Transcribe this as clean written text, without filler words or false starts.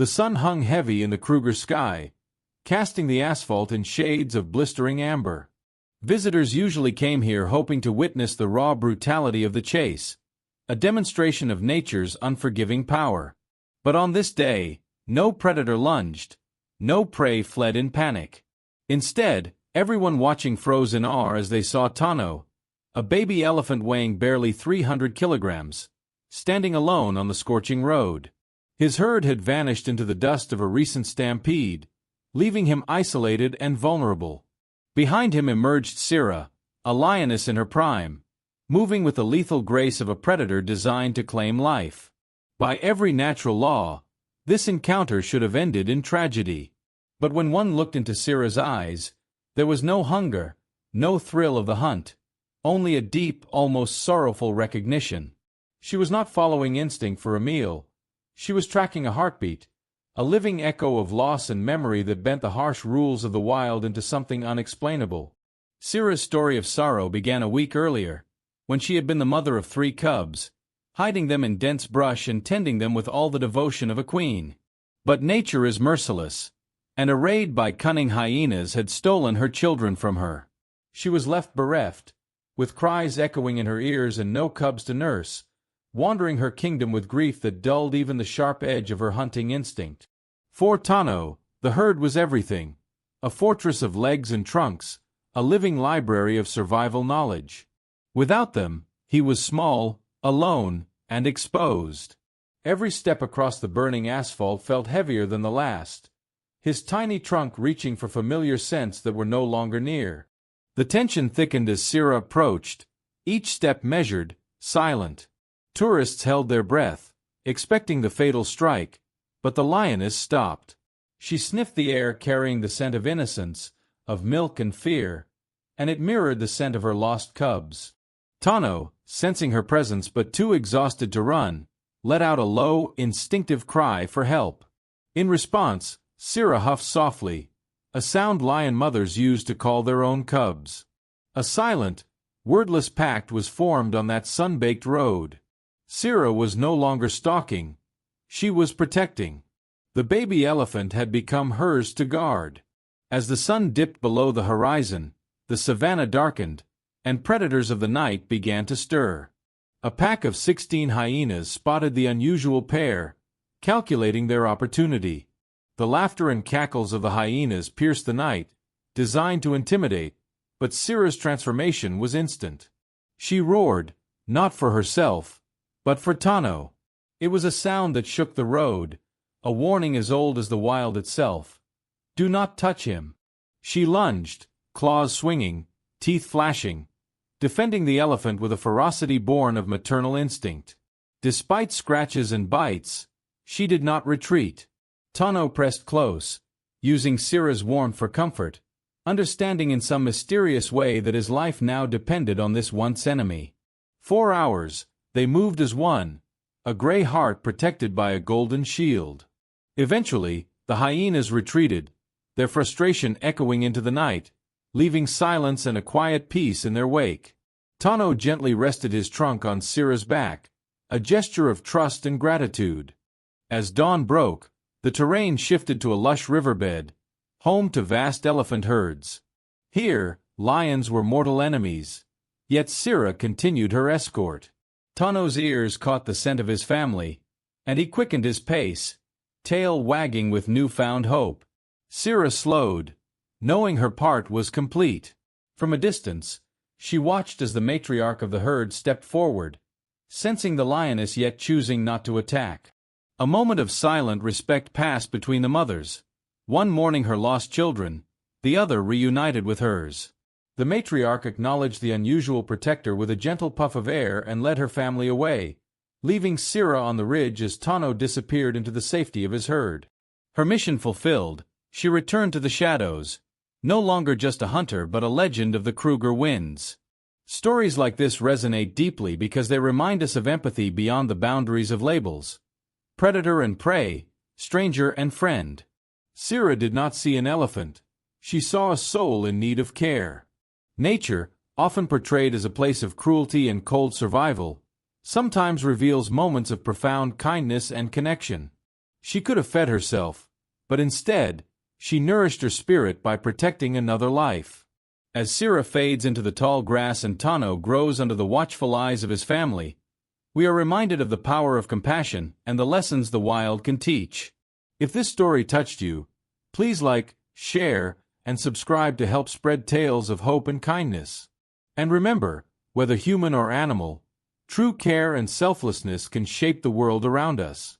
The sun hung heavy in the Kruger sky, casting the asphalt in shades of blistering amber. Visitors usually came here hoping to witness the raw brutality of the chase, a demonstration of nature's unforgiving power. But on this day, no predator lunged, no prey fled in panic. Instead, everyone watching froze in awe as they saw Tano, a baby elephant weighing barely 300 kilograms, standing alone on the scorching road. His herd had vanished into the dust of a recent stampede, leaving him isolated and vulnerable. Behind him emerged Sira, a lioness in her prime, moving with the lethal grace of a predator designed to claim life. By every natural law, this encounter should have ended in tragedy. But when one looked into Sira's eyes, there was no hunger, no thrill of the hunt, only a deep, almost sorrowful recognition. She was not following instinct for a meal. She was tracking a heartbeat, a living echo of loss and memory that bent the harsh rules of the wild into something unexplainable. Sira's story of sorrow began a week earlier, when she had been the mother of 3 cubs, hiding them in dense brush and tending them with all the devotion of a queen. But nature is merciless, and a raid by cunning hyenas had stolen her children from her. She was left bereft, with cries echoing in her ears and no cubs to nurse, wandering her kingdom with grief that dulled even the sharp edge of her hunting instinct. For Tano, the herd was everything, a fortress of legs and trunks, a living library of survival knowledge. Without them, he was small, alone, and exposed. Every step across the burning asphalt felt heavier than the last, his tiny trunk reaching for familiar scents that were no longer near. The tension thickened as Sira approached, each step measured, silent. Tourists held their breath, expecting the fatal strike, but the lioness stopped. She sniffed the air carrying the scent of innocence, of milk and fear, and it mirrored the scent of her lost cubs. Tano, sensing her presence but too exhausted to run, let out a low, instinctive cry for help. In response, Sira huffed softly, a sound lion mothers use to call their own cubs. A silent, wordless pact was formed on that sun-baked road. Sira was no longer stalking, she was protecting. The baby elephant had become hers to guard. As the sun dipped below the horizon, the savanna darkened, and predators of the night began to stir. A pack of 16 hyenas spotted the unusual pair, calculating their opportunity. The laughter and cackles of the hyenas pierced the night, designed to intimidate, but Sira's transformation was instant. She roared, not for herself, but for Tano. It was a sound that shook the road, a warning as old as the wild itself. Do not touch him. She lunged, claws swinging, teeth flashing, defending the elephant with a ferocity born of maternal instinct. Despite scratches and bites, she did not retreat. Tano pressed close, using Sira's warmth for comfort, understanding in some mysterious way that his life now depended on this once enemy. 4 hours, they moved as one, a gray heart protected by a golden shield. Eventually, the hyenas retreated, their frustration echoing into the night, leaving silence and a quiet peace in their wake. Tano gently rested his trunk on Sira's back, a gesture of trust and gratitude. As dawn broke, the terrain shifted to a lush riverbed, home to vast elephant herds. Here, lions were mortal enemies, yet Sira continued her escort. Tano's ears caught the scent of his family, and he quickened his pace, tail wagging with newfound hope. Sira slowed, knowing her part was complete. From a distance, she watched as the matriarch of the herd stepped forward, sensing the lioness yet choosing not to attack. A moment of silent respect passed between the mothers, one mourning her lost children, the other reunited with hers. The matriarch acknowledged the unusual protector with a gentle puff of air and led her family away, leaving Sira on the ridge as Tano disappeared into the safety of his herd. Her mission fulfilled, she returned to the shadows, no longer just a hunter but a legend of the Kruger winds. Stories like this resonate deeply because they remind us of empathy beyond the boundaries of labels. Predator and prey, stranger and friend. Sira did not see an elephant. She saw a soul in need of care. Nature, often portrayed as a place of cruelty and cold survival, sometimes reveals moments of profound kindness and connection. She could have fed herself, but instead, she nourished her spirit by protecting another life. As Sira fades into the tall grass and Tano grows under the watchful eyes of his family, we are reminded of the power of compassion and the lessons the wild can teach. If this story touched you, please like, share, and subscribe to help spread tales of hope and kindness. And remember, whether human or animal, true care and selflessness can shape the world around us.